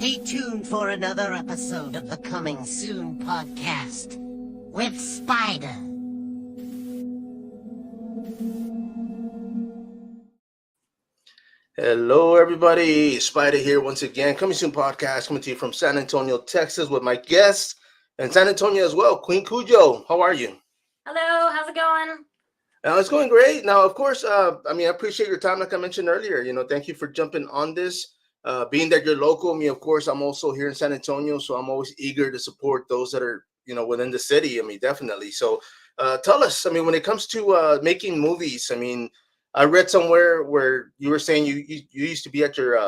Stay tuned for another episode of the Coming Soon podcast with sPidA. Hello, everybody. sPidA here once again. Coming Soon podcast coming to you from San Antonio, Texas, with my guest and San Antonio as well, Queen Cujo. How are you? Hello, how's it going? It's going great. Now, of course, I appreciate your time, like I mentioned earlier. Thank you for jumping on this. Being that you're local, of course, I'm also here in San Antonio, so I'm always eager to support those that are, within the city. Definitely. So, tell us. When it comes to making movies, I read somewhere where you were saying you used to be at your,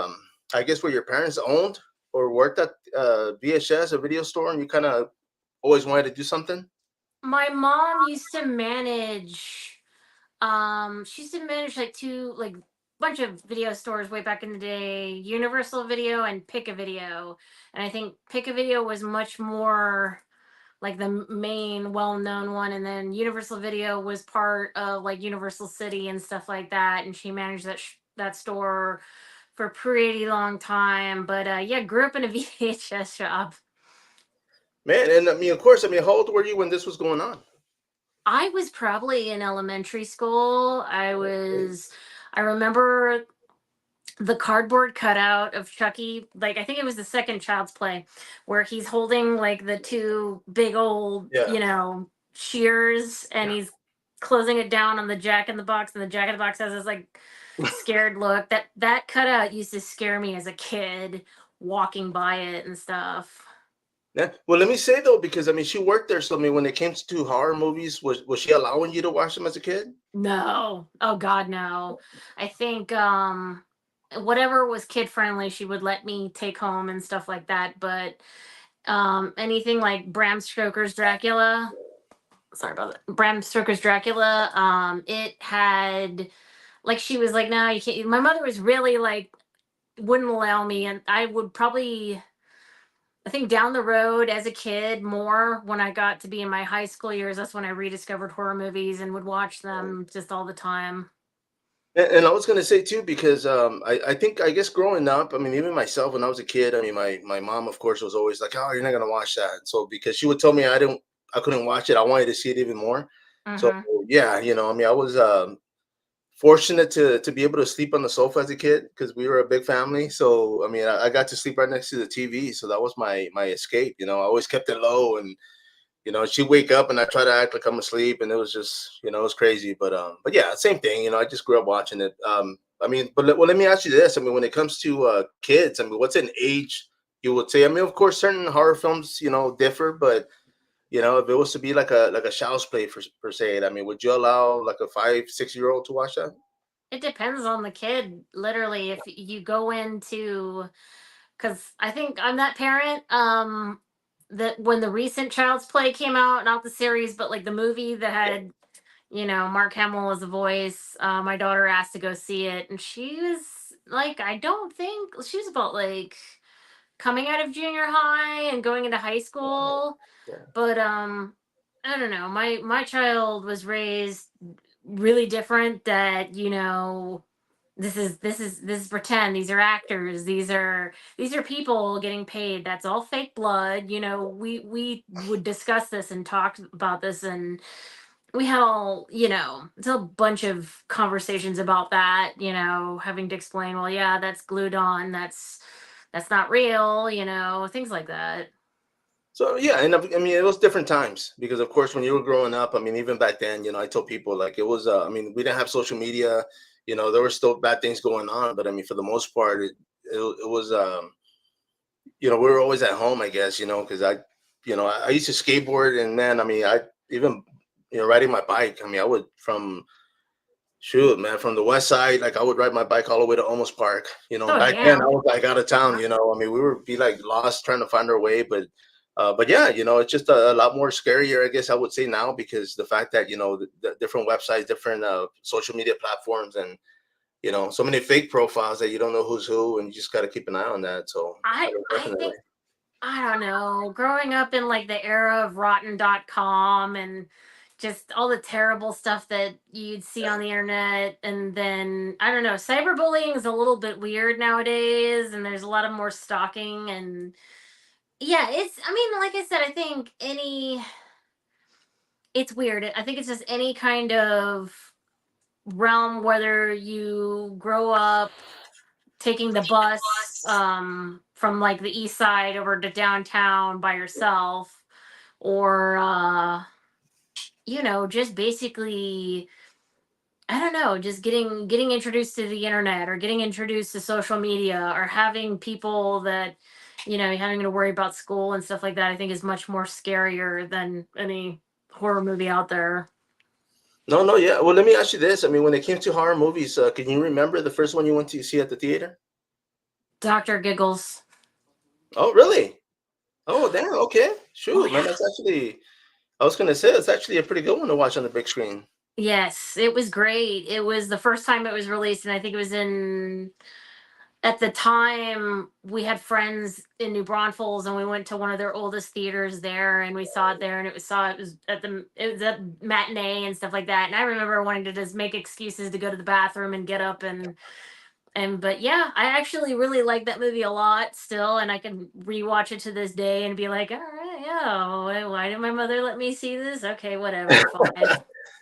I guess, where your parents owned or worked at VHS, a video store, and you kind of always wanted to do something. My mom used to manage she used to manage like bunch of video stores way back in the day, Universal Video and Pick a Video. And I think Pick a Video was much more like the main well-known one, and then Universal Video was part of like Universal City and stuff like that, and she managed that store for a pretty long time. But yeah, grew up in a VHS shop. Man, and of course, how old were you when this was going on? I was probably in elementary school. I remember the cardboard cutout of Chucky. Like, I think it was the second Child's Play where he's holding like the two big old, shears, and he's closing it down on the Jack in the Box, and the Jack in the Box has this like scared look. That cutout used to scare me as a kid walking by it and stuff. Yeah. Well, let me say though, because she worked there. So when it came to horror movies, was she allowing you to watch them as a kid? No. Oh God, no. I think whatever was kid friendly, she would let me take home and stuff like that. But anything like Bram Stoker's Dracula. Sorry about that. Bram Stoker's Dracula. It had like she was like, no, you can't. My mother was really like wouldn't allow me, and I would probably. I think down the road as a kid more when I got to be in my high school years, that's when I rediscovered horror movies and would watch them just all the time. And I was going to say too, because I guess growing up, even myself when I was a kid, my mom, of course, was always like, oh, you're not going to watch that. So because she would tell me I couldn't watch it, I wanted to see it even more. So Mm-hmm. yeah, I was fortunate to be able to sleep on the sofa as a kid because we were a big family. So I got to sleep right next to the TV, so that was my escape. I always kept it low, and she'd wake up and I try to act like I'm asleep, and it was just it was crazy. But yeah, same thing. I just grew up watching it. Let me ask you this. When it comes to kids, what's an age you would say? Of course, certain horror films differ, but if it was to be like a child's play per se, would you allow like a 5-6 year old to watch that? It depends on the kid, literally. If you go into, because I think I'm that parent, that when the recent Child's Play came out, not the series, but like the movie that had, Mark Hamill as a voice, my daughter asked to go see it, and she was like, I don't think she was about like coming out of junior high and going into high school. Yeah. But I don't know. My child was raised really different. That this is pretend. These are actors. These are people getting paid. That's all fake blood. We would discuss this and talk about this, and we had all it's a bunch of conversations about that. Having to explain. Well, yeah, that's glued on. That's not real. Things like that. So yeah, and it was different times because of course when you were growing up, even back then, I told people like it was. We didn't have social media. There were still bad things going on, but for the most part, it was. We were always at home, I guess. Because I used to skateboard, and man, I even riding my bike. I would shoot, man, from the west side, like I would ride my bike all the way to Olmos Park. Oh, Back then I damn. was like out of town. We would be like lost trying to find our way, but yeah, it's just a lot more scarier, I guess I would say now, because the fact that the different websites, different social media platforms, and so many fake profiles that you don't know who's who, and you just got to keep an eye on that. So I definitely. think I don't know. Growing up in like the era of rotten.com and just all the terrible stuff that you'd see on the internet. And then I don't know, cyberbullying is a little bit weird nowadays, and there's a lot of more stalking. And yeah, it's, I mean, like I said, I think it's weird. I think it's just any kind of realm, whether you grow up taking the bus from like the east side over to downtown by yourself, or just basically, I don't know, just getting introduced to the internet, or getting introduced to social media, or having people that, having to worry about school and stuff like that, I think is much more scarier than any horror movie out there. No, no, yeah. Well, let me ask you this. I mean, when it came to horror movies, can you remember the first one you went to see at the theater? Dr. Giggles. Oh, really? Oh, damn. Okay. Oh Shoot, man. yeah. That's actually, I was gonna say, it's actually a pretty good one to watch on the big screen. Yes, it was great. It was the first time it was released, and I think it was in, at the time, we had friends in New Braunfels, and we went to one of their oldest theaters there, and we saw it there, and it was at matinee and stuff like that. And I remember wanting to just make excuses to go to the bathroom and get up, but yeah, I actually really like that movie a lot still, and I can rewatch it to this day and be like, all right, yeah, why did my mother let me see this? Okay, whatever, fine.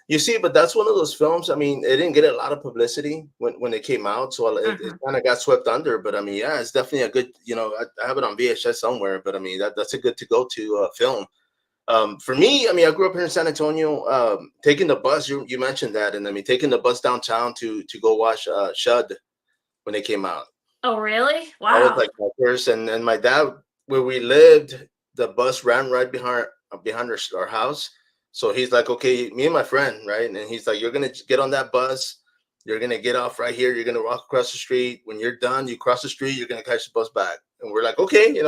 You see, but that's one of those films. I mean, it didn't get a lot of publicity when it came out, so it Mhm. kind of got swept under. But I mean, yeah, it's definitely a good. I have it on VHS somewhere, but I mean, that's a good to go to film. For me, I mean, I grew up here in San Antonio. Taking the bus, you mentioned that, and I mean, taking the bus downtown to go watch Shud when they came out. Oh, really? That was Wow. like my first, and my dad, where we lived, the bus ran right behind our house. So he's like, okay, me and my friend, right? And he's like, you're gonna get on that bus. You're gonna get off right here. You're gonna walk across the street. When you're done, you cross the street. You're gonna catch the bus back. And we're like, okay,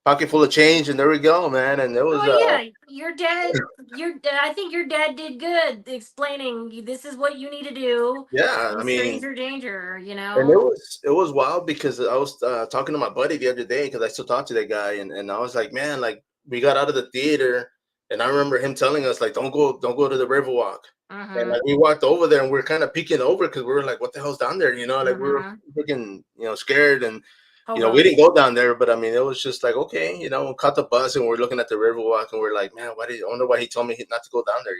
pocket full of change, and there we go, man. And it was Oh yeah, I think your dad did good explaining this is what you need to do yeah, I in mean, stranger danger, and it was wild because I was talking to my buddy the other day because I still talk to that guy, and I was like, man, like we got out of the theater, and I remember him telling us like, don't go to the Riverwalk, and Mhm. like we walked over there and we are kind of peeking over because we were like, what the hell's down there, like we were Mhm. freaking scared, and we didn't Totally. go down there, but I mean it was just like okay, we caught the bus and we're looking at the Riverwalk and we're like, man, I wonder why he told me not to go down there,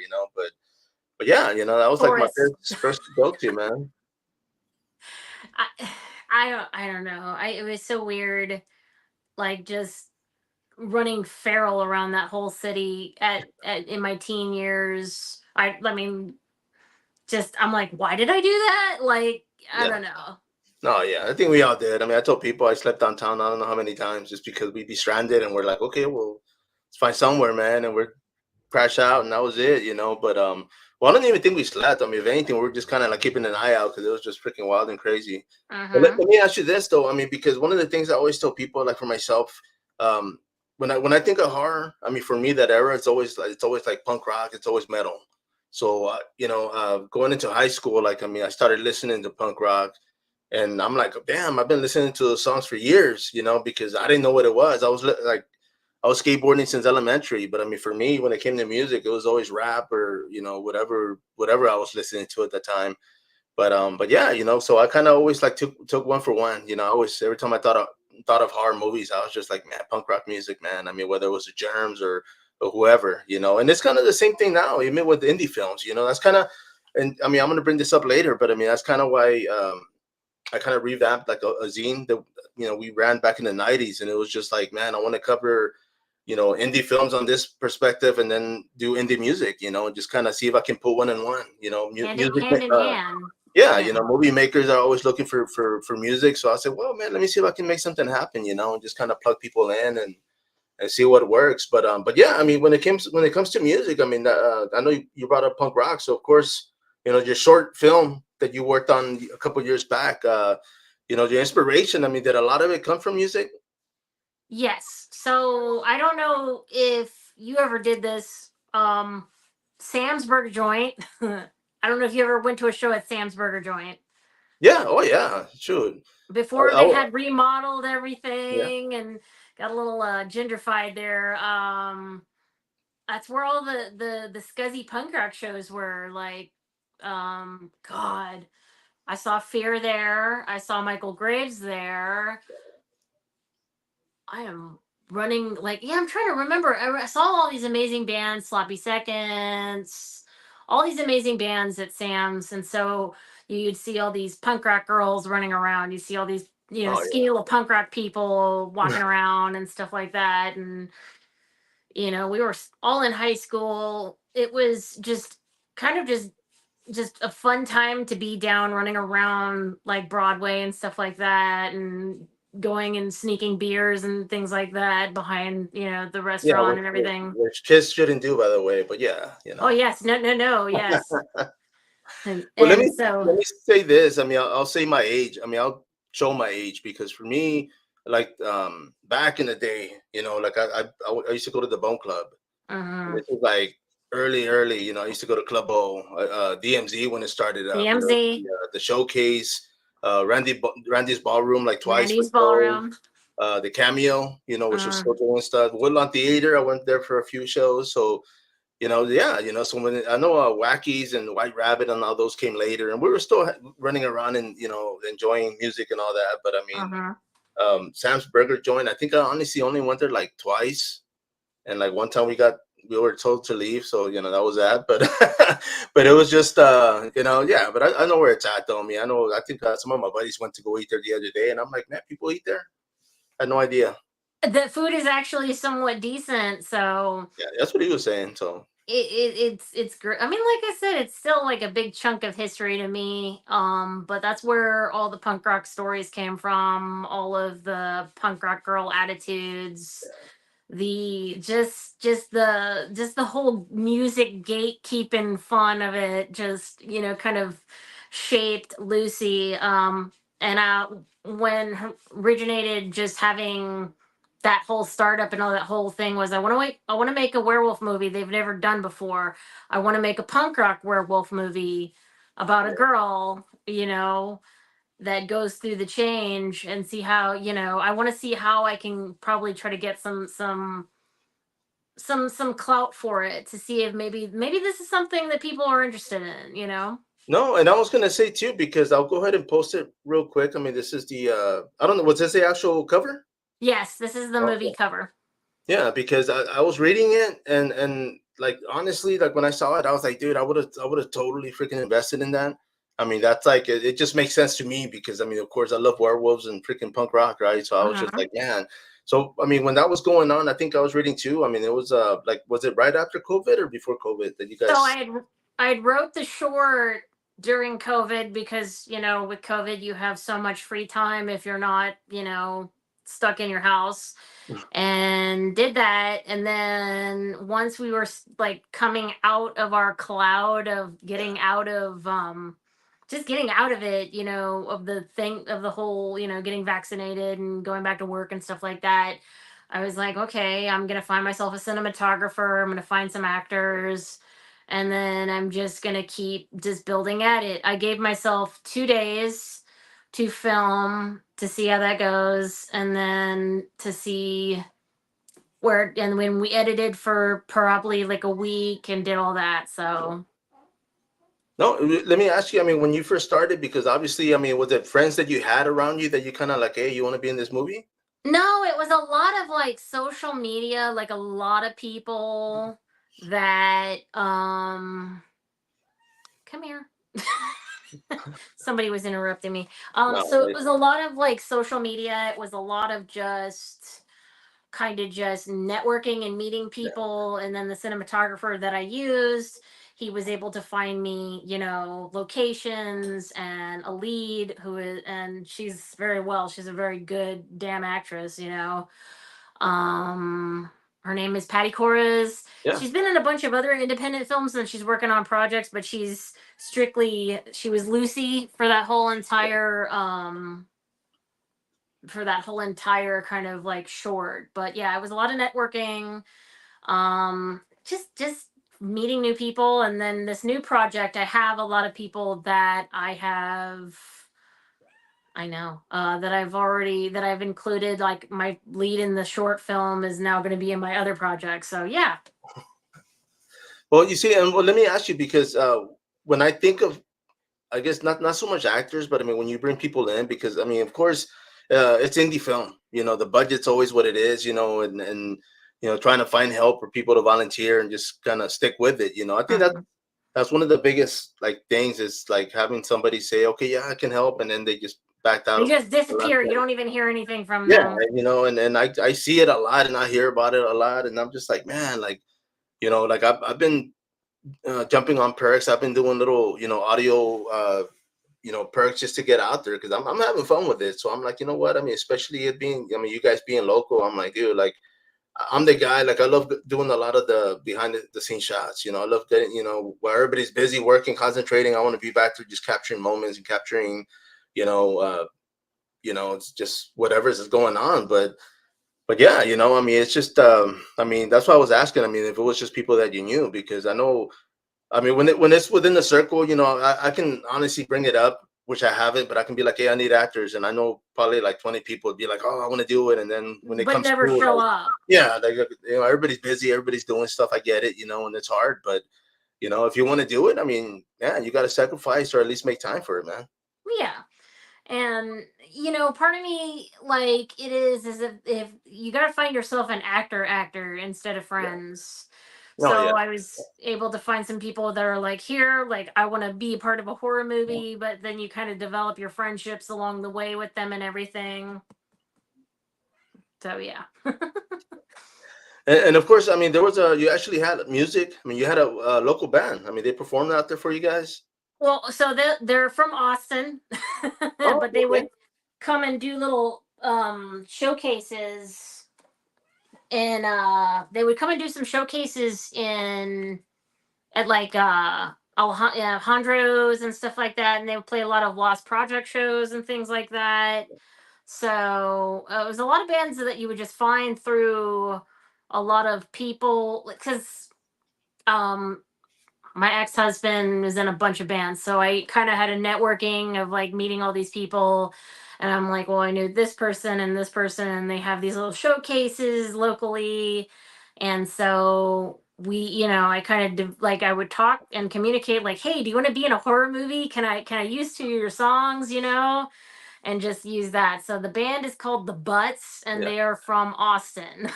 but yeah, that was like my Tourists. first go to, man. I I don't know. It was so weird, like just running feral around that whole city in my teen years. I mean, just I'm like, why did I do that? Like, I Yeah. don't know. No, yeah, I think we all did. I mean, I told people I slept downtown. I don't know how many times, just because we'd be stranded, and we're like, okay, well, let's find somewhere, man, and we're crash out, and that was it. But well, I don't even think we slept. I mean, if anything, we are just kind of like keeping an eye out because it was just freaking wild and crazy. But let, Mhm. let me ask you this though. I mean, because one of the things I always tell people, like for myself, um, when I think of horror, I mean, for me, that era, it's always like punk rock. It's always metal. So going into high school, like I mean, I started listening to punk rock. And I'm like, damn, I've been listening to those songs for years, because I didn't know what it was. Like, I was skateboarding since elementary, but I mean, for me, when it came to music, it was always rap or whatever I was listening to at the time. But yeah, so I kind of always like took one for one. I always every time I thought of horror movies, I was just like, man, punk rock music, man. I mean, whether it was the Germs or whoever, and it's kind of the same thing now, even with indie films. That's kind of, and I mean, I'm gonna bring this up later, but I mean, that's kind of why. I kind of revamped like a zine that we ran back in the '90s, and it was just like, man, I want to cover indie films on this perspective, and then do indie music, and just kind of see if I can put one in one. Music. Hand in hand. Yeah, Yeah. movie makers are always looking for music, so I said, well, man, let me see if I can make something happen, and just kind of plug people in and see what works. But yeah, I mean, when it comes to music, I mean, I know you brought up punk rock, so of course, your short film that you worked on a couple years back, your inspiration. I mean, did a lot of it come from music? Yes. So I don't know if you ever did this. Sam's Burger Joint. I don't know if you ever went to a show at Sam's Burger Joint Yeah. Oh yeah. Sure. before they had remodeled Yeah. everything and got a little gentrified there. that's where all the scuzzy punk rock shows were. Like, God, I saw Fear there. I saw Michael Graves there. I am running like, yeah, I'm trying to remember. I saw all these amazing bands, Sloppy Seconds, all these amazing bands at Sam's, and so you'd see all these punk rock girls running around. You see all these, Oh skinny little punk rock people walking around and stuff like that. And we were all in high school. It was just kind of just a fun time to be down running around like Broadway and stuff like that, and going and sneaking beers and things like that behind, the yeah, restaurant and everything. which kids shouldn't do, by the way. But yeah, Oh yes, no, no, no, yes. and Well, and so let me say this. I mean, I'll say my age. I mean, I'll show my age because for me, like back in the day, like I used to go to the Bone Club. And uh this was like early. I used to go to Club O, DMZ when it started up. DMZ, The showcase, Randy's Ballroom like twice for Randy's shows. Ballroom. The Cameo, which was uh still doing stuff. Woodlawn Theater, I went there for a few shows. So yeah, so when I know Wackies and White Rabbit and all those came later, and we were still running around and enjoying music and all that. But I mean, uh Sam's Burger joint. I think I honestly only went there like twice, and like one time we were told to leave, so that was that. But but it was just yeah. But I know where it's at though. I think some of my buddies went to go eat there the other day, and I'm like, man, people eat there. I had no idea. the food is actually somewhat decent, so Yeah, that's what he was saying. So it's great. I mean, like I said, it's still like a big chunk of history to me. But that's where all the punk rock stories came from, all of the punk rock girl attitudes, the just the whole music gatekeeping fun of it, just kind of shaped Lucy. And when originated, just having that whole startup and all that whole thing was, I want to make a werewolf movie they've never done before. I want to make a punk rock werewolf movie about a girl, that goes through the change, and see how, I want to see how I can probably try to get some clout for it, to see if maybe this is something that people are interested in. no, and I was gonna say too because I'll go ahead and post it real quick. I mean, this is the I don't know, was this the actual cover? Yes, this is the movie Okay. cover. Yeah, because I was reading it and like honestly, like when I saw it, I was like, dude, I would have totally freaking invested in that. I mean, that's like it just makes sense to me because I mean, of course, I love werewolves and freaking punk rock, right? So I was just uh like, man. So I mean, when that was going on, I think I was reading too. I mean, it was like, was it right after COVID or before COVID that you so guys? I wrote the short during COVID, because with COVID you have so much free time if you're not stuck in your house, and did that. And then once we were like coming out of our cloud of getting out of just getting out of it, of the thing, of the whole, getting vaccinated and going back to work and stuff like that, I was like, okay, I'm going to find myself a cinematographer, I'm going to find some actors, and then I'm just going to keep just building at it. I gave myself 2 days to film, to see how that goes, and then to see and when we edited for probably like a week and did all that. So No, let me ask you. I mean, when you first started, because obviously, I mean, was it friends that you had around you that you kind of like, hey, you want to be in this movie? no, it was a lot of like social media, like a lot of people that come here. Somebody was interrupting me. No, So it was a lot of like social media. It was a lot of just kind of just networking and meeting people. And then the cinematographer that I used, he was able to find me, locations and a lead and she's a very good damn actress. um Her name is Patty Coras. yeah. She's been in a bunch of other independent films, and she's working on projects, but she was Lucy for that whole entire kind of like short. But yeah, it was a lot of networking, just meeting new people. And then this new project, I have a lot of people that I know, that I've included. Like my lead in the short film is now going to be in my other project. So yeah. Well, you see, and well, let me ask you because when I think of, I guess not so much actors, but I mean when you bring people in, because I mean of course it's indie film. You know the budget's always what it is. You know, and you know trying to find help or people to volunteer and just kind of stick with it. You know, I think that Mhm. that's one of the biggest like things is like having somebody say, okay, yeah, I can help, and then they just backed They out. just disappear. You don't even hear anything from Yeah, them. you know, and I see it a lot, and I hear about it a lot, and I'm just like, man, like you know, like I've been jumping on perks. I've been doing little, you know, audio, you know, perks just to get out there because I'm having fun with it. So I'm like, you know what? I mean, especially it being, I mean, you guys being local, I'm like, dude, like I'm the guy. Like I love doing a lot of the behind the scene shots. You know, I love getting, you know, where everybody's busy working, concentrating. I want to be back there just capturing moments and capturing, you know, uh, it's just whatever is going on. But yeah, you know, I mean, it's just, I mean, that's why I was asking. I mean, if it was just people that you knew, because I know I mean, when it's within the circle, you know, I can honestly bring it up, which I haven't, but I can be like, hey, I need actors, and I know probably like 20 people would be like, oh, I want to do it, and then when it But comes never through, show like, up. yeah, like you know, everybody's busy, everybody's doing stuff. I get it, you know, and it's hard, but you know, if you want to do it, I mean, yeah, you got to sacrifice or at least make time for it, man. Yeah. And part of me, like, it is if you got to find yourself an actor instead of Yeah. friends. No, So yeah, I was able to find some people that are like, here, like, I want to be part of a horror movie, but then you kind of develop your friendships along the way with them and everything. So yeah. and of course, I mean, there was a you actually had music. I mean, you had a local band. I mean, they performed out there for you guys. Well, so they're from Austin, Oh, but they okay. would come and do little showcases, and they would come and do some showcases in at like Alejandro's and stuff like that, and they would play a lot of Lost Project shows and things like that. So it was a lot of bands that you would just find through a lot of people because um my ex-husband was in a bunch of bands, so I kind of had a networking of like meeting all these people, and I'm like, well, I knew this person and they have these little showcases locally. And so I kind of like I would talk and communicate like, hey, do you want to be in a horror movie? Can I use two of your songs, and just use that. So the band is called the Butts, and Yeah. they are from Austin.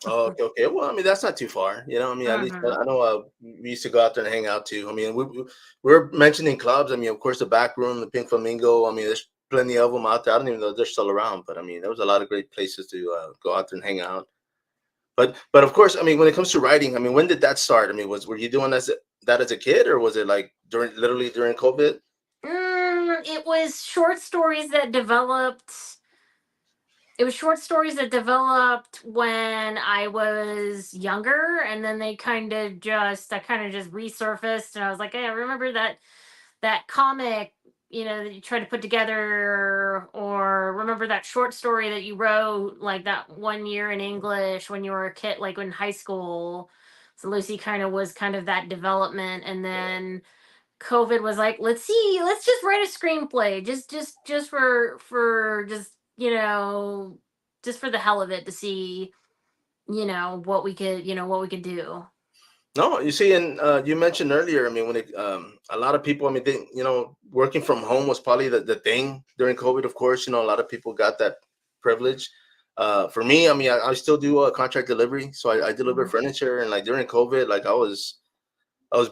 Oh, okay, okay. Well, I mean, that's not too far. You know, I mean, at least Hmm. I know we used to go out there and hang out too. I mean, we're mentioning clubs. I mean, of course, the Back Room, the Pink Flamingo. I mean, there's plenty of them out there. I don't even know if they're still around, but I mean, there was a lot of great places to go out there and hang out. But of course, I mean, when it comes to writing, I mean, when did that start? I mean, were you doing that as a kid, or was it like literally during COVID? It was short stories that developed. It was short stories that developed when I was younger, and then I kind of just resurfaced, and I was like, hey, I remember that comic, that you tried to put together, or remember that short story that you wrote like that one year in English when you were a kid, like in high school. So Lucy kind of was kind of that development, and then COVID was like, let's just write a screenplay, just for just for the hell of it, to see, what we could do. No, you see, and you mentioned earlier. I mean, when a lot of people, I mean, working from home was probably the thing during COVID. Of course, you know, a lot of people got that privilege. For me, I mean, I still do contract delivery, so I deliver Mhm. furniture, and like during COVID, like I was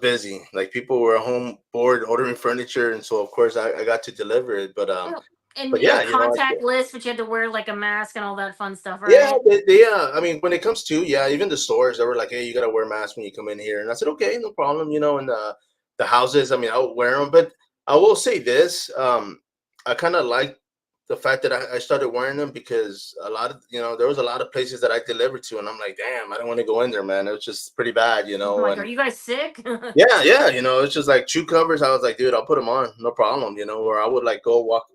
busy. Like people were home bored ordering furniture, and so of course I got to deliver it. Oh, and But you yeah, had you know, contactless, but you had to wear like a mask and all that fun stuff, yeah, right? I mean, when it comes to yeah, even the stores, they were like, "Hey, you gotta wear a mask when you come in here," and I said, "Okay, no problem." You know, and the houses, I mean, I'll wear them, but I will say this: I kind of like the fact that I started wearing them because a lot of there was a lot of places that I delivered to, and I'm like, "Damn, I don't want to go in there, man. It was just pretty bad," you I'm know, like, are and you guys sick? yeah, yeah, it's just like shoe covers. I was like, dude, I'll put them on, no problem, or I would like go walk.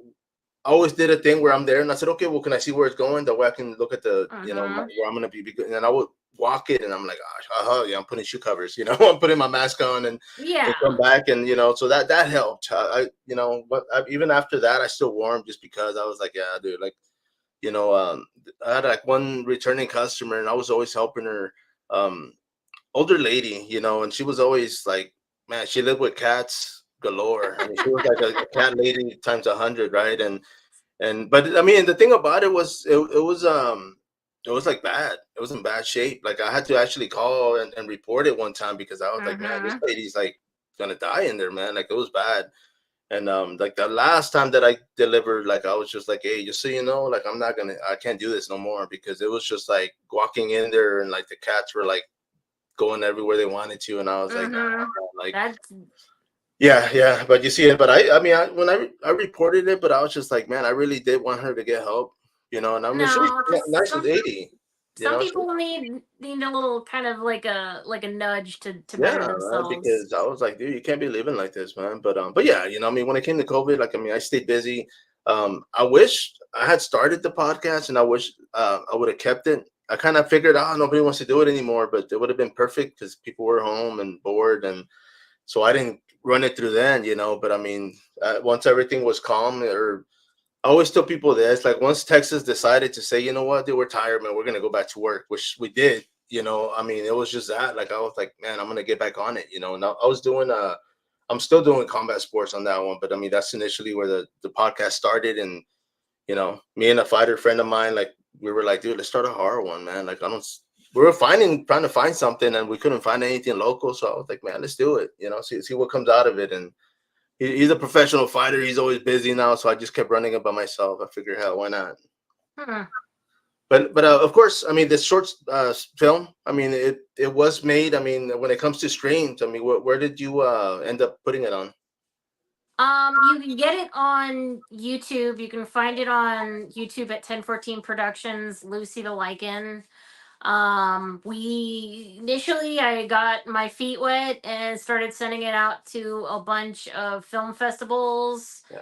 I always did a thing where I'm there and I said, okay, well, can I see where it's going? That way I can look at Hmm. where I'm going to be. And then I would walk it and I'm like, gosh, yeah, I'm putting shoe covers, I'm putting my mask on and come Yeah. back. And, so that helped. But even after that, I still wore them just because I was like, yeah, dude, like, I had like one returning customer and I was always helping her. Um, older lady, and she was always like, man, she lived with cats galore. I mean, she was like a cat lady times 100, right? But I mean, the thing about it was it was like bad. It was in bad shape. Like I had to actually call and report it one time because I was like, man, this Mm-hmm. lady's like gonna die in there, man. Like it was bad. And like the last time that I delivered, like I was just like, hey, just so you know, like I can't do this no more because it was just like walking in there and like the cats were like going everywhere they wanted to, and I was like, Mm-hmm. like That's yeah, yeah. But you see it, but I mean, when I reported it, but I was just like, man, I really did want her to get help, and I mean, she was no, because nice with 80, some she, people need a little kind of like a nudge to yeah, better man, themselves. because I was like, dude, you can't be living like this, man. But yeah, I mean, when it came to COVID, like, I mean, I stayed busy. I wish I had started the podcast, and I wish I would have kept it. I kind of figured out nobody wants to do it anymore, but it would have been perfect because people were home and bored, and so I didn't run it through then. But I mean, once everything was calm, or I always tell people this, like once Texas decided to say, you know what, dude, we're tired, man, we're gonna go back to work, which we did. I mean, it was just that. Like I was like, man, I'm gonna get back on it. And I was doing I'm still doing combat sports on that one, but I mean, that's initially where the podcast started, and me and a fighter friend of mine, like we were like, dude, let's start a horror one, man. Like I don't. We were trying to find something, and we couldn't find anything local. So I was like, man, let's do it. See what comes out of it. And he's a professional fighter. He's always busy now, so I just kept running it by myself. I figured, hell, why not? Hmm. But of course, I mean, this short film. I mean, it was made. I mean, when it comes to streams, I mean, where did you end up putting it on? You can get it on YouTube. You can find it on YouTube at 1014 Productions, Lucy the Lycan. We initially I got my feet wet and started sending it out to a bunch of film festivals. Yeah.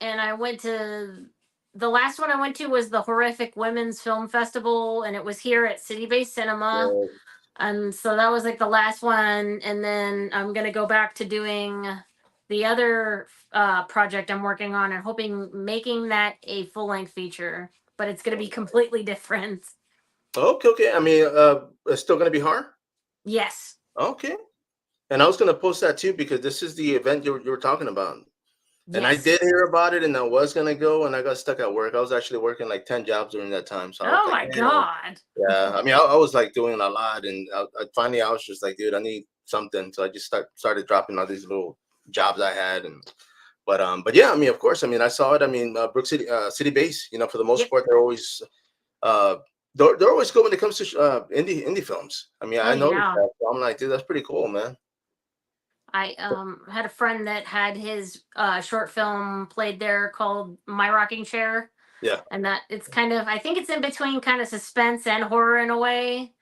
And I went to the last one I went to was the Horrific Women's Film Festival, and it was here at City Base Cinema. Yeah. And so that was like the last one, and then I'm gonna go back to doing the other project I'm working on and hoping making that a full length feature, but it's gonna be completely different. Okay. Okay. I mean, it's still gonna be hard. Yes. Okay. And I was gonna post that too because this is the event you were talking about. And I Yes. did hear about it, and I was gonna go, and I got stuck at work. I was actually working like 10 jobs during that time, so I was Oh like, my man, god. yeah. I mean, I was like doing a lot, and finally I was just like, dude, I need something. So I just started dropping all these little jobs I had, and but yeah, I mean, of course, I mean, I saw it. I mean, Brook City, City Base, for the most Yep. part, they're always uh, they're always good when it comes to indie films. I mean, Oh I noticed yeah. that. So I'm like, dude, that's pretty cool, man. I had a friend that had his short film played there called My Rocking Chair, Yeah. and that it's kind of I think it's in between kind of suspense and horror in a way.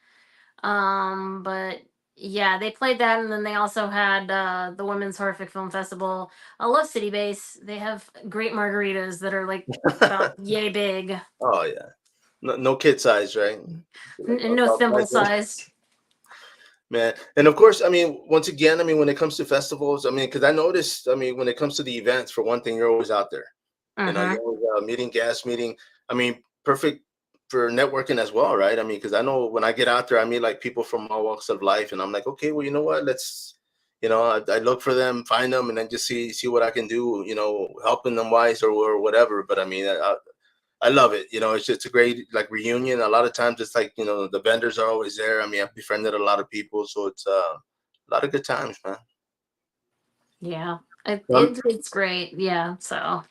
But yeah, they played that, and then they also had the Women's Horrific Film Festival. I love City Base. They have great margaritas that are like about yay big, Oh yeah. No, no kid size, right? Like and no thimble size. man. And of course, I mean, once again, I mean, when it comes to festivals, I mean, because I noticed, I mean, when it comes to the events, for one thing, you're always out there. You're Uh-huh. always meeting guests, meeting. I mean, perfect for networking as well, right? I mean, because I know when I get out there, I meet like people from all walks of life, and I'm like, okay, well, you know what? I look for them, find them, and then just see what I can do, helping them wise or whatever. But I mean, I love it. It's just a great like reunion. A lot of times it's like, the vendors are always there. I mean, I've befriended a lot of people, so it's a lot of good times, man. Yeah, Um, it's great. Yeah, so.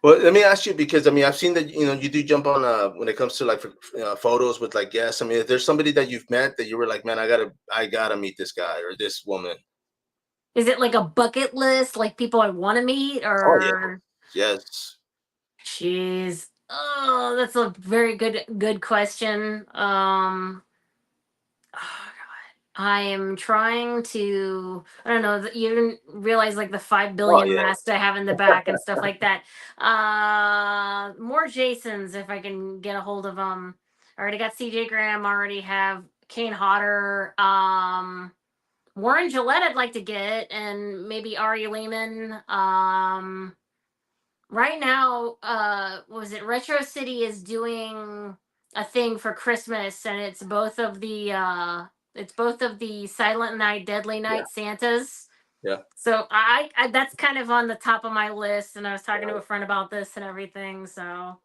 well, let me ask you because I mean, I've seen that you do jump on when it comes to like photos with like guests. I mean, if there's somebody that you've met that you were like, man, I gotta meet this guy or this woman. Is it like a bucket list, like people I want to meet, Oh yeah, or? yes. Jeez. Oh, that's a very good question. Oh God. I am trying to. I don't know. You didn't realize like the five Oh billion yeah. masks I have in the back and stuff like that. More Jasons if I can get a hold of them. I already got CJ Graham. Already have Kane Hodder. Warren Gillette. I'd like to get, and maybe Ari Lehman. Right now, what was it Retro City is doing a thing for Christmas, and it's both of the It's both of the Silent Night, Deadly Yeah, Night Santas. yeah. So I that's kind of on the top of my list, and I was talking to a friend about this and everything. So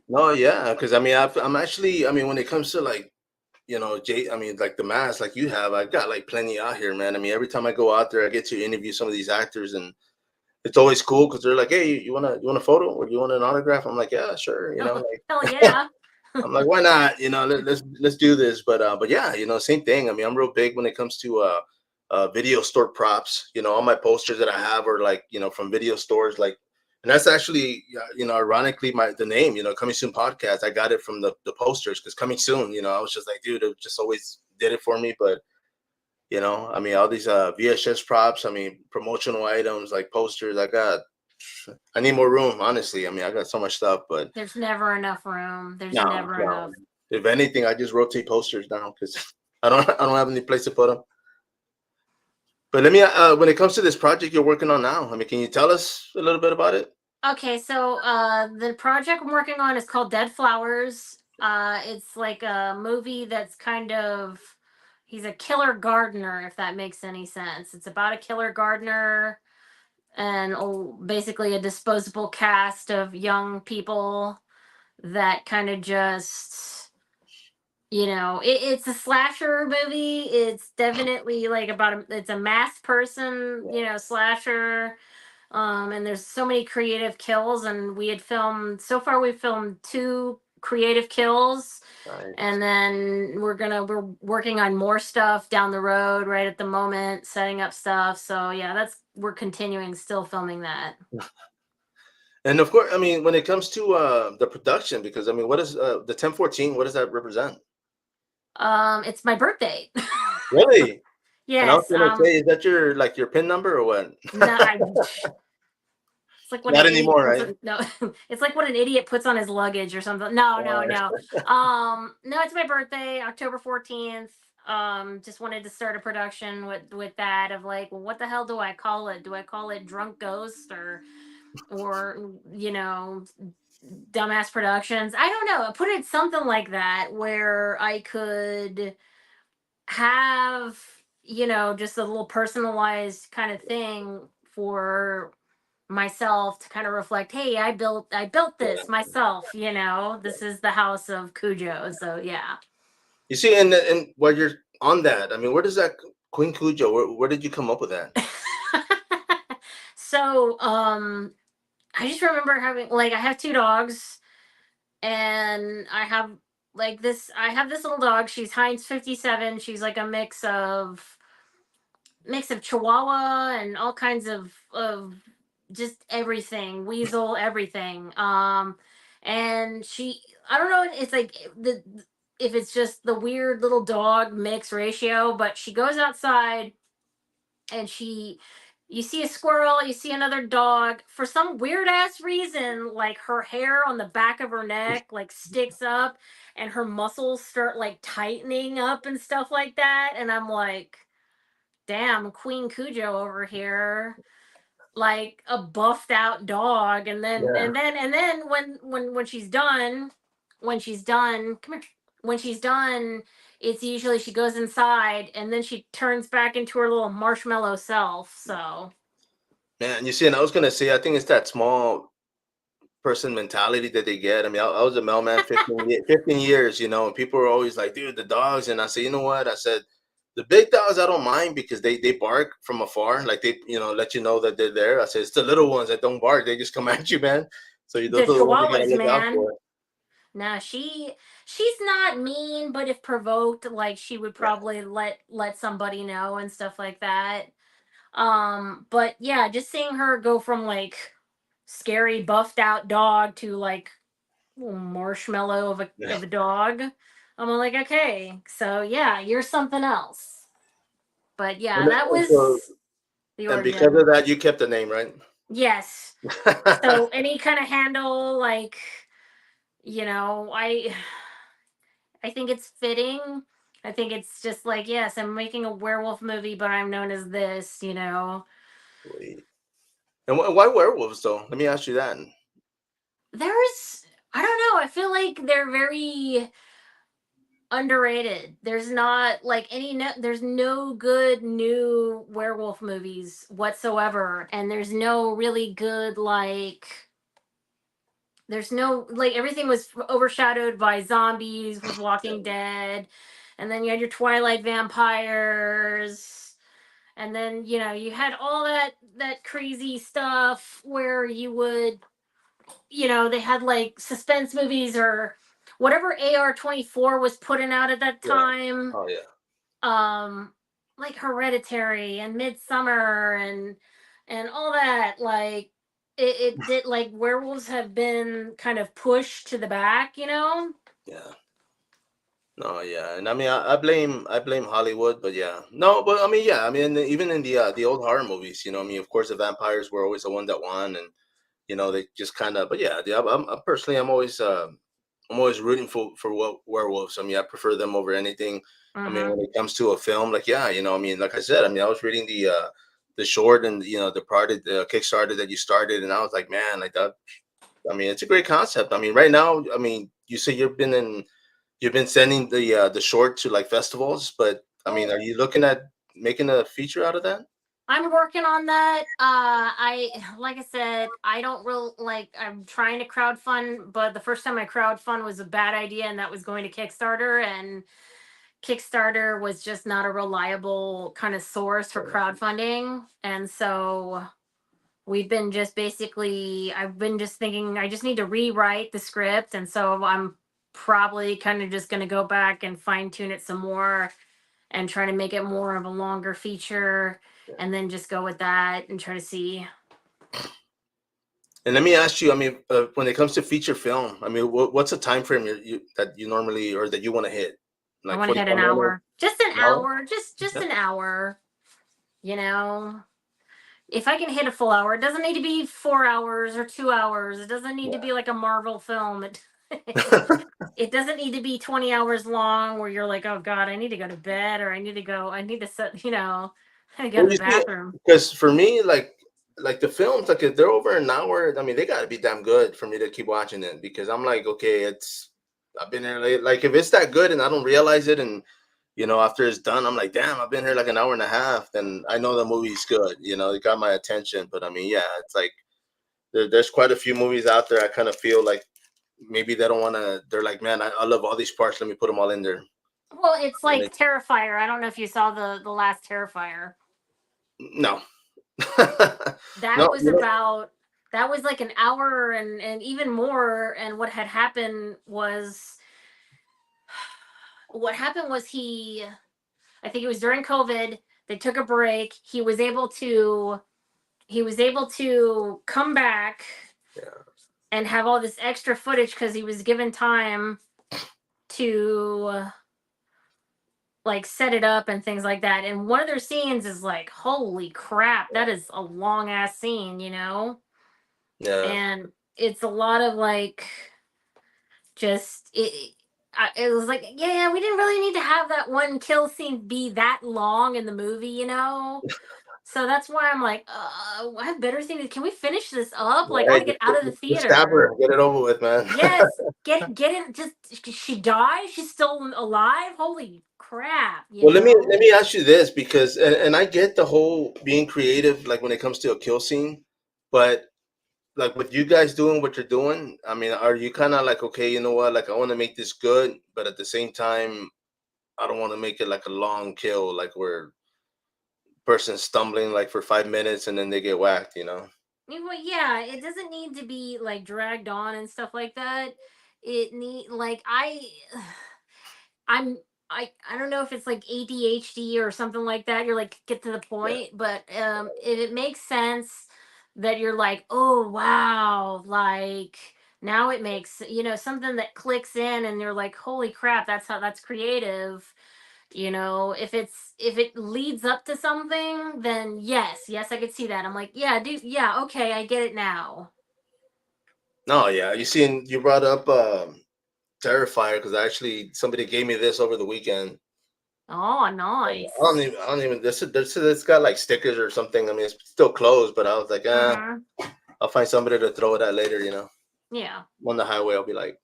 No, yeah, because I mean, I'm actually, I mean, when it comes to like, Jay, I mean, like the mask, like you have, I got like plenty out here, man. I mean, every time I go out there, I get to interview some of these actors, and it's always cool because they're like, "Hey, you want a photo or you want an autograph?" I'm like, "Yeah, sure." hell Like, yeah. I'm like, "Why not?" Let's do this. But yeah, same thing. I mean, I'm real big when it comes to video store props. All my posters that I have are like from video stores, like, and that's actually ironically the name Coming Soon podcast. I got it from the posters because Coming Soon. I was just like, dude, it just always did it for me, but. I mean, all these VHS props. I mean, promotional items like posters. I need more room, honestly. I mean, I got so much stuff, but There's never enough room. There's no, never no. enough. If anything, I just rotate posters now because I don't have any place to put them. But let me when it comes to this project you're working on now, I mean, can you tell us a little bit about it? Okay, so the project I'm working on is called Dead Flowers. It's like a movie that's kind of he's a killer gardener, if that makes any sense. It's about a killer gardener and basically a disposable cast of young people that kind of just it's a slasher movie. It's definitely like it's a masked person, slasher. And there's so many creative kills, and so far we've filmed two creative kills, Nice. and then we're working on more stuff down the road right at the moment, setting up stuff. So yeah, we're continuing still filming that. And of course, I mean, when it comes to the production, because I mean, what is the 1014? What does that represent? It's my birthday. Really? And I was Yes. gonna say, is that your pin number or what? No, it's like what an Not idiot anymore, puts right? on, no, it's like what an idiot puts on his luggage or something. No, no, Uh, no. No, it's my birthday, October 14th. Just wanted to start a production with that of like, well, what the hell do I call it? Do I call it Drunk Ghost or Dumbass Productions? I don't know. I put it something like that where I could have just a little personalized kind of thing for myself to kind of reflect, hey, I built this myself. This is the house of Cujo. So yeah. you see, and while you're on that, I mean, where does that Queen Cujo? Where did you come up with that? So I just remember having, like, I have two dogs, and I have this little dog. She's Heinz 57. She's like a mix of Chihuahua and all kinds of just everything, weasel, everything. And I don't know, it's like if it's just the weird little dog mix ratio, but she goes outside and you see a squirrel, you see another dog. For some weird ass reason, like her hair on the back of her neck like sticks up, and her muscles start like tightening up and stuff like that. And I'm like, damn, Queen Cujo over here, like a buffed out dog. And then Yeah. when she's done, come here. When she's done, it's usually she goes inside and then she turns back into her little marshmallow self. So Man, you see, and I was gonna say, I think it's that small person mentality that they get. I mean, I was a mailman 15 years, and people were always like, dude, the dogs. And I said, you know what? I said, the big dogs, I don't mind because they bark from afar, like they, let you know that they're there. I said, it's the little ones that don't bark. They just come at you, man. So the those are the ones you gotta chihuahuas, look out man. for. Nah, she's not mean, but if provoked, like she would Yeah. probably let somebody know and stuff like that. But yeah, just seeing her go from like scary buffed out dog to like marshmallow of a dog, I'm like, okay, so yeah, you're something else. But yeah, that And so, was the and because origin. of that, you kept the name, right? Yes. So any kind of handle, like, you know, I think it's fitting. I think it's just like, yes, I'm making a werewolf movie, but I'm known as this. Sweet. And why werewolves, though? Let me ask you that. There's, I don't know, I feel like they're very Underrated. There's not like there's no good new werewolf movies whatsoever, and there's no really good like there's no like everything was overshadowed by zombies with Walking Dead, and then you had your Twilight vampires, and then you had all that crazy stuff where you would they had like suspense movies or whatever AR-24 was putting out at that Yeah. time. Oh yeah. Like Hereditary and Midsummer and all that. Like it did, like werewolves have been kind of pushed to the back. Yeah. No, yeah, and I mean, I blame Hollywood, but yeah, no, but I mean, yeah, I mean, even in the old horror movies, I mean, of course, the vampires were always the one that won, and they just kind of, but yeah, personally, I'm always rooting for werewolves. I mean, I prefer them over anything. I mean, Hmm. when it comes to a film, like yeah, I mean, like I said, I mean, I was reading the short and the Kickstarter that you started, and I was like, man, like that. I mean, it's a great concept. I mean, right now, I mean, you say you've been sending the short to like festivals, but I mean, Well, are you looking at making a feature out of that? I'm working on that. I like I said, I don't real like. I'm trying to crowdfund, but the first time I crowdfund was a bad idea, and that was going to Kickstarter, and Kickstarter was just not a reliable kind of source for crowdfunding. And so we've been just basically, I've been just thinking, I just need to rewrite the script. And so I'm probably kind of just going to go back and fine tune it some more and try to make it more of a longer feature and then just go with that and try to see. And let me ask you, I mean, when it comes to feature film, I mean, what's the time frame that you normally or that you want to hit? I Like want to hit 45 an minutes? hour, just an No? hour, just Yeah. an hour, you know. If I can hit a full hour, it doesn't need to be 4 hours or 2 hours. It doesn't need to be like a Marvel film. It doesn't need to be 20 hours long where you're like, oh God, I need to go to bed or I need to set, I go to Well, the you see, bathroom. because for me, like the films, like if they're over an hour, I mean, they got to be damn good for me to keep watching it because I'm like, okay, I've been there late. Like if it's that good and I don't realize it, and after it's done, I'm like, damn, I've been here like an hour and a half, then I know the movie's good. It got my attention. But I mean, yeah, it's like there's quite a few movies out there. I kind of feel like maybe they don't want to. They're like, man, I love all these parts. Let me put them all in there. Well, it's And like Terrifier. I don't know if you saw the last Terrifier. no, That no, was about that was like an hour and even more. And what happened was I think it was during COVID. They took a break. He was able to come back yeah, and have all this extra footage because he was given time to like set it up and things like that. And one of their scenes is like, holy crap, that is a long ass scene. yeah. And it's a lot of like just it was like, yeah, we didn't really need to have that one kill scene be that long in the movie. So that's why I'm like, I have better things. Can we finish this up? Like, I Hey, want to get out of the just stab theater. her, get it over with, man. Yes, get it. Just she died. She's still alive. Holy crap! Well, let me ask you this because, and I get the whole being creative, like when it comes to a kill scene, but like with you guys doing what you're doing, I mean, are you kind of like, okay, you know what, like I want to make this good, but at the same time, I don't want to make it like a long kill, like where person stumbling like for 5 minutes and then they get whacked. Well, yeah, it doesn't need to be like dragged on and stuff like that. It need like I'm I don't know if it's like ADHD or something like that. You're like get to the Yeah. point, but if it makes sense that you're like, oh wow, like now it makes something that clicks in, and you're like, holy crap, that's creative. If it leads up to something, then yes, I could see that. I'm like, yeah, dude, yeah, okay, I get it now. No, yeah, you brought up Terrifier because actually somebody gave me this over the weekend. Oh, nice. I don't even. This got like stickers or something. I mean, it's still closed, but I was like, Mm-hmm. I'll find somebody to throw it at later. Yeah. On the highway, I'll be like,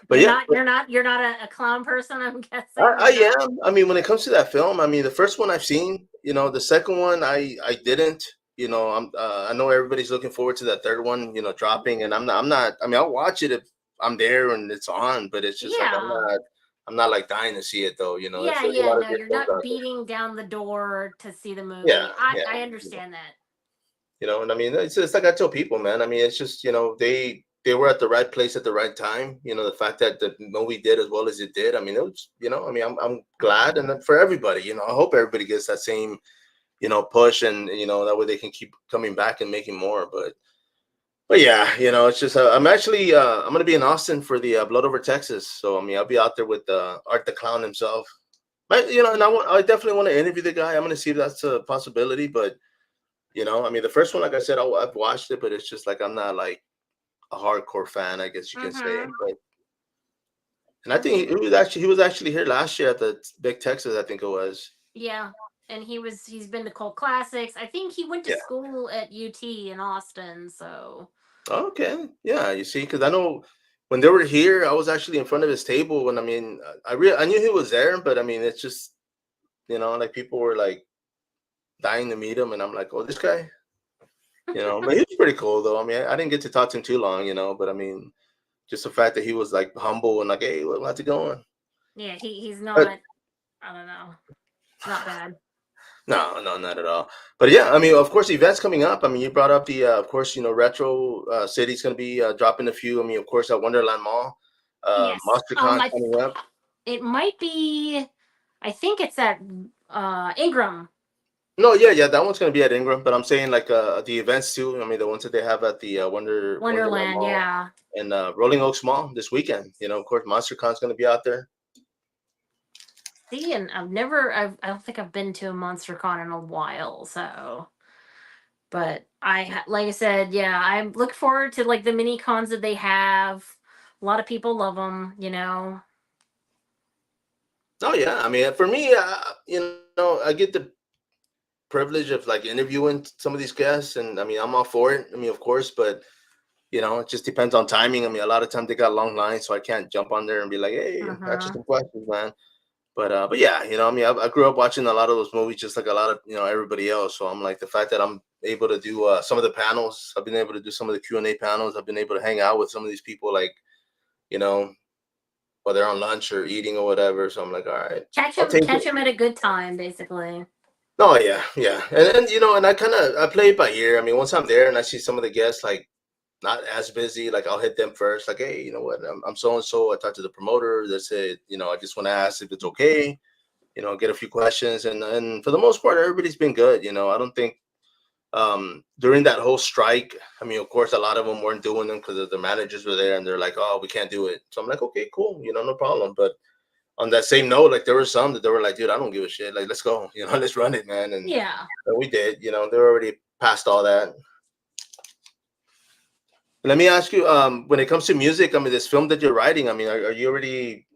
But yeah, You're not a clown person, I'm guessing. You're not. I am. I mean, when it comes to that film, I mean, the first one I've seen, the second one I didn't. I know everybody's looking forward to that third one, dropping, and I'm not. I mean, I'll watch it if I'm there and it's on, but it's just like Yeah. I'm not like dying to see it though. Yeah, There's a yeah, lot of no, good you're films not out there. beating down the door to see the Yeah, movie. yeah. I understand that. And I mean, it's like I tell people, man. I mean, it's just they were at the right place at the right time. The fact that the movie did as well as it did. I mean, it was. I mean, I'm glad, and then for everybody. I hope everybody gets that same push, and that way they can keep coming back and making more. But yeah, it's just I'm actually I'm gonna be in Austin for the Blood Over Texas. So I mean, I'll be out there with Art the Clown himself. But and I definitely want to interview the guy. I'm gonna see if that's a possibility, but. I mean, the first one, like I said, I've watched it, but it's just like I'm not like a hardcore fan, I guess you can say. Mhm. And I think Mhm. he was actually here last year at the Big Texas, I think it was. Yeah. And he's been to Cult Classics. I think he went to Yeah. school at UT in Austin, so Okay. Yeah. You see, because I know when they were here, I was actually in front of his table, and I mean, I knew he was there, but I mean, it's just like people were like dying to meet him, and I'm like, oh, this guy. But he was pretty cool though. I mean, I didn't get to talk to him too long, but I mean, just the fact that he was like humble and like, hey, how's it going? yeah, he's But not, I don't know. It's not bad. no, no, not at all. But yeah, I mean, of course, events coming up. I mean, you brought up the, of course, Retro City's going to be dropping a few. I mean, of course, at Wonderland Mall, Yes. MonsterCon's coming up. It might be, I think it's at Ingram. No, yeah, yeah, that one's going to be at Ingram. But I'm saying like the events too. I mean, the ones that they have at the Wonderland Wonderland, Mall yeah. and Rolling Oaks Mall this weekend. Of course, MonsterCon's going to be out there. See, and I don't think I've been to a MonsterCon in a while, so. But like I said, yeah, I look forward to like the mini cons that they have. A lot of people love them. Oh yeah, I mean, for me, I get the privilege of like interviewing some of these guests, and I mean, I'm all for it. I mean, of course, but it just depends on timing. I mean, a lot of times they got long lines, so I can't jump on there and be like, "Hey, ask you Uh-huh. some questions, man." But yeah, I mean, I grew up watching a lot of those movies, just like a lot of everybody else. So I'm like the fact that I'm able to do some of the panels. I've been able to do some of the Q&A panels. I've been able to hang out with some of these people, like you know, whether they're on lunch or eating or whatever. So I'm like, all right, I'll take Catch it. them at a good time, basically. Oh yeah, yeah, and and I play it by ear. I mean, once I'm there and I see some of the guests like not as busy, like I'll hit them first. Like, hey, you know what? I'm so and so. I talked to the promoter. They said, I just want to ask if it's okay. Get a few questions, and for the most part, everybody's been good. I don't think during that whole strike. I mean, of course, a lot of them weren't doing them because the managers were there, and they're like, oh, we can't do it. So I'm like, okay, cool. No problem. But on that same note, like there were some that they were like, dude, I don't give a shit. Like, let's go. Let's run it, man. And Yeah. we did. They're already past all that. Let me ask you, when it comes to music, I mean, this film that you're writing, I mean, are you already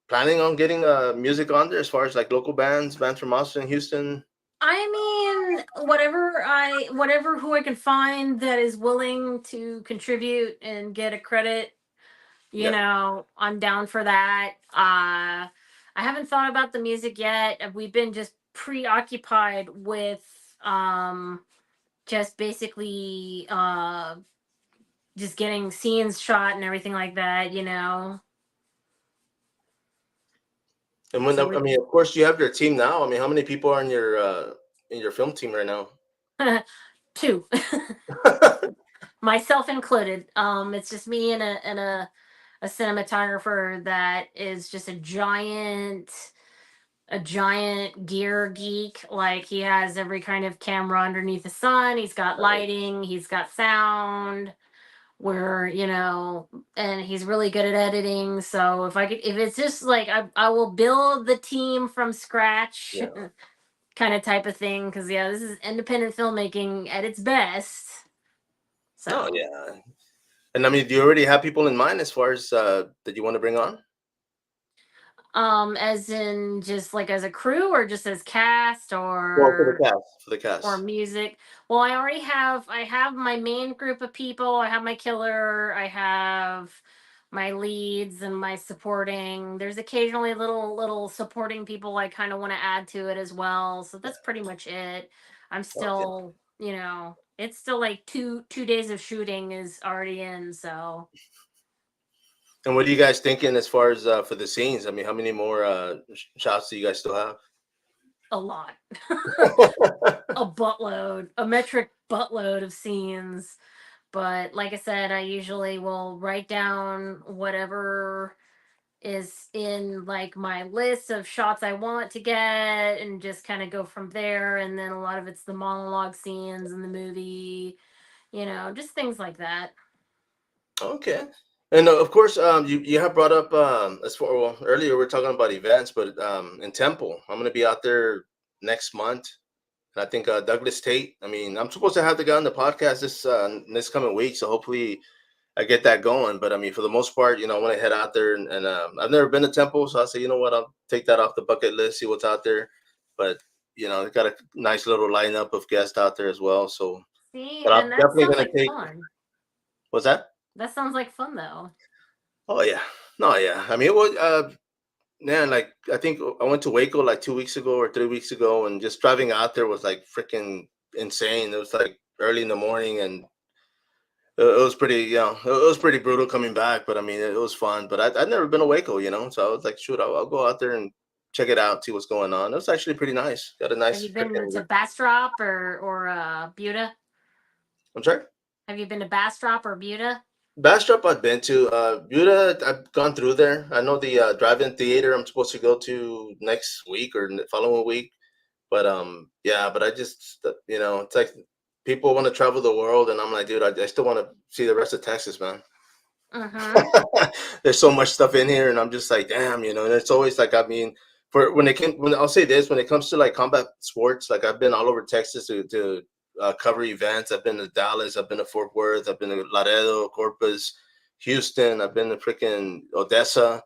planning on getting music on there as far as like local bands from Austin, Houston? I mean, whatever who I can find that is willing to contribute and get a credit, Yeah. I'm down for that. I haven't thought about the music yet. We've been just preoccupied with just basically just getting scenes shot and everything like that. And when So I mean, of course, you have your team now. I mean, how many people are in your film team right now? we two, myself included. It's just me and a cinematographer that is just a giant gear geek. Like he has every kind of camera underneath the sun. He's got lighting, he's got sound, where, and he's really good at editing. So if it's just like I will build the team from scratch Yeah. kind of type of thing. Cause yeah, this is independent filmmaking at its best. Oh So yeah. And I mean, do you already have people in mind as far as that you want to bring on? as in just like as a crew or just as cast Well, for the or cast, for the or cast. music. Well, I have my main group of people. I have my killer. I have my leads and my supporting. There's occasionally little supporting people I kind of want to add to it as well. So that's pretty much it. I'm Okay. still, it's still like two days of shooting is already in, so And what are you guys thinking as far as for the scenes? I mean, how many more shots do you guys still have? a lot. A buttload, a metric buttload of scenes. But like I said, I usually will write down whatever is in like my list of shots I want to get and just kind of go from there. And then a lot of it's the monologue scenes in the movie, just things like that. Okay. And of course, you have brought up as far well earlier we are talking about events, but in Temple, I'm going to be out there next month. And I think Douglas Tate. I mean, I'm supposed to have the guy on the podcast this coming week, so hopefully I get that going. But I mean, for the most part, I want to head out there, and I've never been to Temple, so I say, you know what, I'll take that off the bucket list, see what's out there. But they got a nice little lineup of guests out there as well. So, See, but I'm and that definitely sounds gonna like take. fun. What's that? That sounds like fun though. Oh yeah, no, yeah. I mean, it was man, like I think I went to Waco like 2 weeks ago or 3 weeks ago, and just driving out there was like freaking insane. It was like early in the morning, and it was pretty, it was pretty brutal coming back. But I mean, it was fun. But I'd never been to Waco, so I was like, shoot, I'll go out there and check it out, see what's going on. It was actually pretty nice. Got a Have nice you been freaking. to Bastrop or Buda? I'm sorry. Have you been to Bastrop or Buda? Bastrop I've been to. Buda, I've gone through there. I know the drive-in theater I'm supposed to go to next week or the following week. But yeah, but I just it's like people want to travel the world, and I'm like, dude, I still want to see the rest of Texas, man. Mm-hmm. There's so much stuff in here, and I'm just like, damn, and it's always like, I mean, for when I'll say this, when it comes to like combat sports, like I've been all over Texas to cover events. I've been to Dallas, I've been to Fort Worth, I've been to Laredo, Corpus, Houston, I've been to freaking Odessa.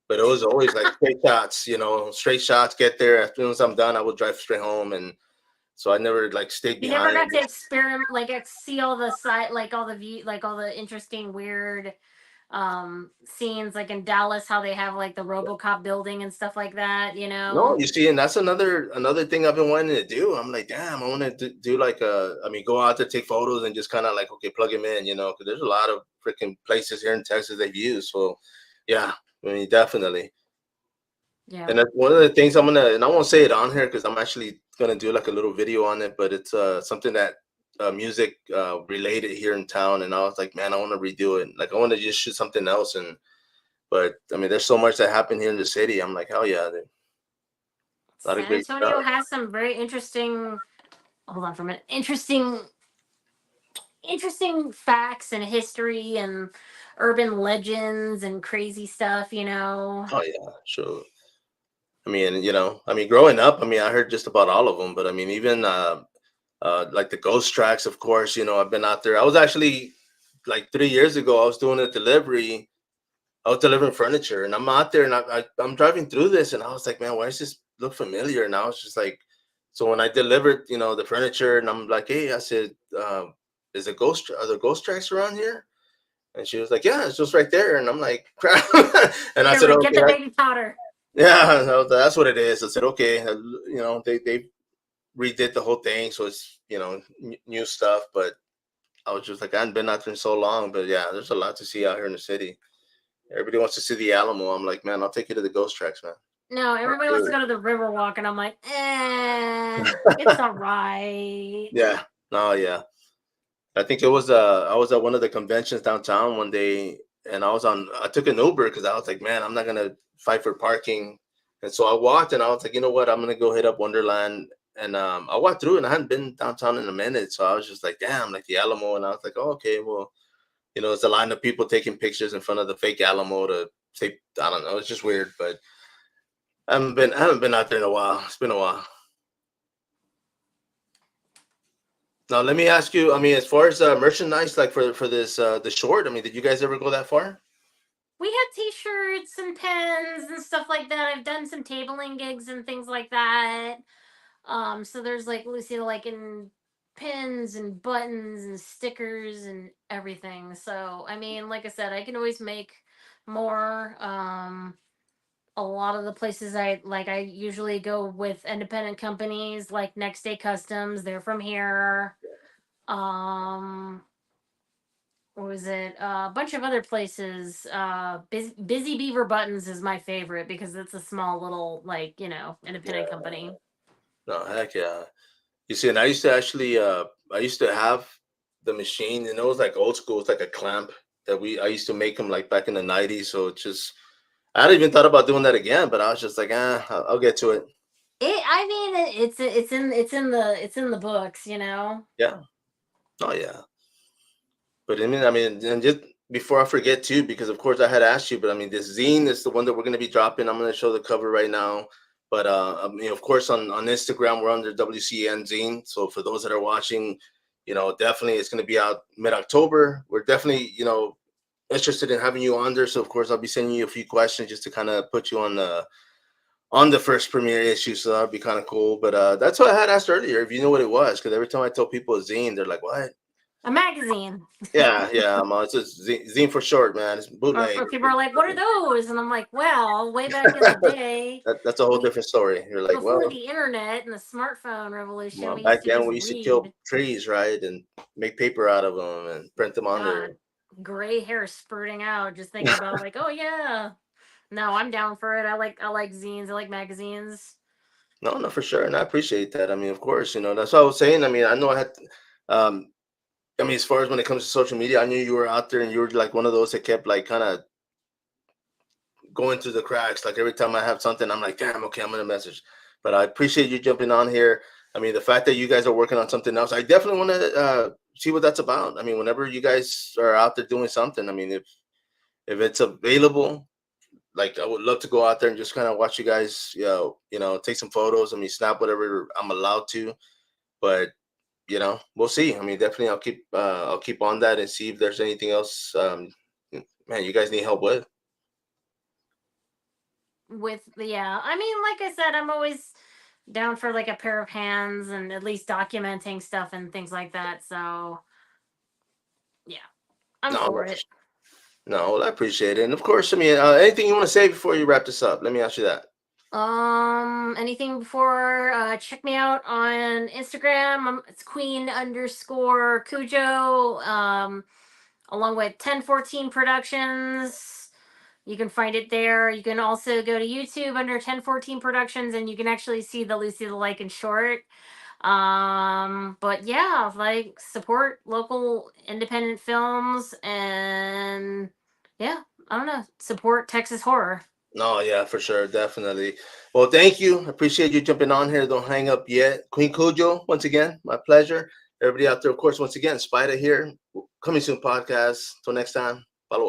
But it was always like straight shots, straight shots. Get there as soon as I'm done, I will drive straight home, and so I never like stayed You never behind. got to experiment, like see all the side, like all the view, like all the interesting, weird scenes, like in Dallas, how they have like the RoboCop building and stuff like that. No, you see, and that's another thing I've been wanting to do. I'm like, damn, I want to do like I mean, go out there, take photos, and just kind of like, okay, plug them in, because there's a lot of freaking places here in Texas they've used. So, yeah, I mean, definitely. Yeah. And that's one of the things and I won't say it on here because I'm actually gonna do like a little video on it, but it's something that music related here in town, and I was like, man, I want to redo it. Like, I want to just shoot something else, but I mean, there's so much that happened here in the city. I'm like, hell yeah, dude. A lot of San great Antonio stuff. has some very interesting, hold on for a minute, interesting facts and history and urban legends and crazy stuff. Oh yeah, sure. I mean, growing up, I mean, I heard just about all of them, but I mean, even like the ghost tracks, of course. I've been out there. I was actually like 3 years ago. I was doing a delivery. I was delivering furniture, and I'm out there, and I'm driving through this, and I was like, man, why does this look familiar? And I was just like, so when I delivered, the furniture, and I'm like, hey, I said, are there ghost tracks around here? And she was like, yeah, it's just right there. And I'm like, crap. And I said, Get okay, the baby powder. yeah, no, that's what it is. I said, okay, they redid the whole thing, so it's new stuff. But I was just like, I hadn't been out there in so long. But yeah, there's a lot to see out here in the city. Everybody wants to see the Alamo. I'm like, man, I'll take you to the ghost tracks, man. No, everybody wants to go to the Riverwalk, and I'm like, it's all right. Yeah, no, yeah. I think it was I was at one of the conventions downtown one day, and I took an Uber because I was like, man, I'm not gonna fight for parking. And so I walked, and I was like, you know what, I'm gonna go hit up Wonderland. And I walked through, and I hadn't been downtown in a minute, so I was just like, damn, like the Alamo. And I was like, oh, okay, well, it's a line of people taking pictures in front of the fake Alamo to say, I don't know, it's just weird. But I haven't been out there in a while. It's been a while. Now let me ask you. I mean, as far as merchandise, like for this the short. I mean, did you guys ever go that far? We had T-shirts and pens and stuff like that. I've done some tabling gigs and things like that. So there's like Lucy like in pins and buttons and stickers and everything. So I mean, like I said, I can always make more. A lot of the places I usually go with independent companies like Next Day Customs. They're from here. Um, what was it? A bunch of other places. Busy Beaver Buttons is my favorite because it's a small little, like, independent Yeah. company. No, heck yeah. You see, and I used to actually, I used to have the machine, and it was like old school. It's like a clamp that I used to make them like back in the '90s. So it's just, I hadn't even thought about doing that again, but I was just like, I'll get to it. I mean, it's in the books. Yeah. Oh yeah. But I mean, and just before I forget too, because of course I had asked you, but I mean, this zine is the one that we're going to be dropping. I'm going to show the cover right now. But I mean, of course, on Instagram we're under WCN Zine. So for those that are watching, definitely it's going to be out mid-October. We're definitely interested in having you on there. So of course I'll be sending you a few questions just to kind of put you on the first premiere issue. So that'd be kind of cool. But that's what I had asked earlier, if you know what it was, because every time I tell people a zine, they're like, "What?" A magazine. Yeah, yeah. It's just zine for short, man. It's bootleg. Or people are like, "What are those?" And I'm like, "Well, way back in the day, That's a whole we different story. You're like, before well, the internet and the smartphone revolution, we used back to then just we used to read." kill trees, right, and make paper out of them and print them on there. God, gray hair spurting out just thinking about, like, oh yeah. No, I'm down for it. I like zines. I like magazines. No, no, for sure, and I appreciate that. I mean, of course, that's what I was saying. I mean, I know I had, um, I mean, as far as when it comes to social media, I knew you were out there, and you were like one of those that kept like kind of going through the cracks. Like every time I have something, I'm like, damn, okay, I'm gonna message. But I appreciate you jumping on here. I mean, the fact that you guys are working on something else, I definitely want to see what that's about. I mean, whenever you guys are out there doing something, I mean, if it's available, like I would love to go out there and just kind of watch you guys, take some photos. I mean, snap whatever I'm allowed to. But we'll see. I mean, definitely, I'll keep on that and see if there's anything else. Man, you guys need help with. Yeah, I mean, like I said, I'm always down for like a pair of hands and at least documenting stuff and things like that. So yeah, I'm No, for it. no, well, I appreciate it. And of course, I mean, anything you want to say before you wrap this up? Let me ask you that. Anything before, check me out on Instagram. It's Queen_Cujo. Along with 1014 Productions. You can find it there. You can also go to YouTube under 1014 Productions, and you can actually see the Lucy the Lycan short. But yeah, like, support local independent films, and yeah, I don't know, support Texas horror. No, yeah, for sure, definitely. Well, thank you. Appreciate you jumping on here. Don't hang up yet. Queen Cujo, once again, my pleasure. Everybody out there, of course, once again, sPidA here. Coming soon podcast. Till next time, follow up.